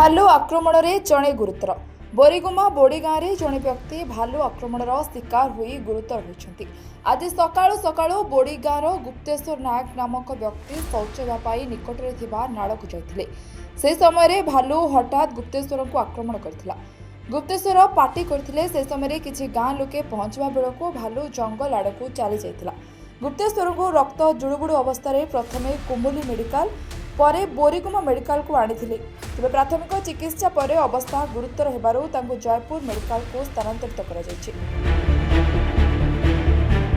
भालू आक्रमण में जड़े गुरुतर बोरीगुमा बोड़ी गाँव में जड़े व्यक्ति भालू आक्रमण शिकार हो गुरुतर होती। आज सकाळु सकाळु बोड़ी गाँव गुप्तेश्वर नायक नामक व्यक्ति शौचापाई निकट में नाल को जाते से समय भालू हठात गुप्तेश्वर को आक्रमण करथिला। गुप्तेश्वर पार्टी करथिले से समय किसी गाँ लोके पहुंचवा बेलू भालू जंगल आड़ को चली जाइथिला। गुप्तेश्वर को रक्त जुड़ुबुड़ु अवस्था प्रथमे कुमुली मेडिकल परे बोरीगुमा मेडिकल को आनिथिले। तेज प्राथमिक चिकित्सा पर अवस्था गुरुतर हेबारु तांको जयपुर मेडिकल को स्थानांतरित करा जायछि।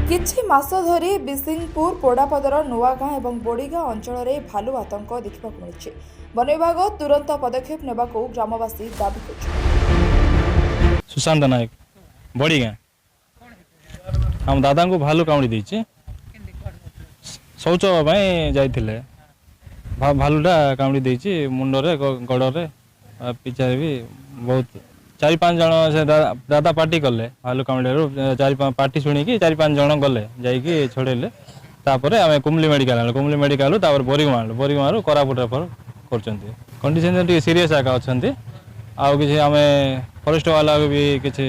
किछि मास धरी बिसिंगपुर पोड़ापदर नुआगाँ और बोड़ीगाँ अंचल में भालू आतंक देखा मिलुछि। वन विभाग तुरंत पदक्षेप नेबाकू ग्रामवासी दाबी करछन्ति। सुशांत नायक बोड़ीगाँ हम दादा को भालू कामुड़ी देछि। शौचापाई जाइथिले भालूटा कामुड़ी देछि मुंडरे गड़े पिछारे भी बहुत 4-5 जन से दादा पार्टी कले भालू कामुड़ी 4-5 पार्टी शुणिकी 4-5 जन गले जाइकी छोड़ेले। तापर आम कुमली मेडिकल तापर बोरीगुमा कोरापुट रेफर करछन्ति। कंडीशन टी सीरियस आका अछन्ति। आउ किछि आम फॉरेस्ट वाला भी किछि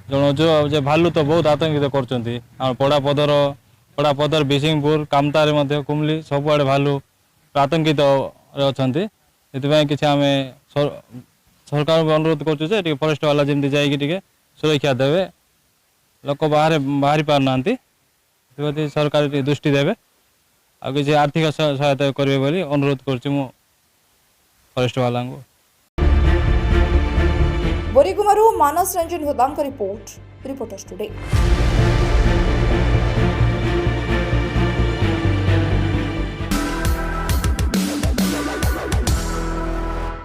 जन जे भालू तो बहुत आतंकित करछन्ति। आ पोड़ापदर बिसिंगपुर कामतारे मध्य कुमली सबुआड़े भालू आतंकित अच्छा किसी आम सरकार को अनुरोध कर फॉरेस्ट वाला जमी जाकि सुरक्षा देवे लोक बाहरी पारना सरकार दृष्टि देवे आ किसी आर्थिक सहायता करेंगे बोली अनुरोध कर फॉरेस्ट वाला को। बोरीगुमारू मानस रंजन होदांग रिपोर्टर्स टुडे।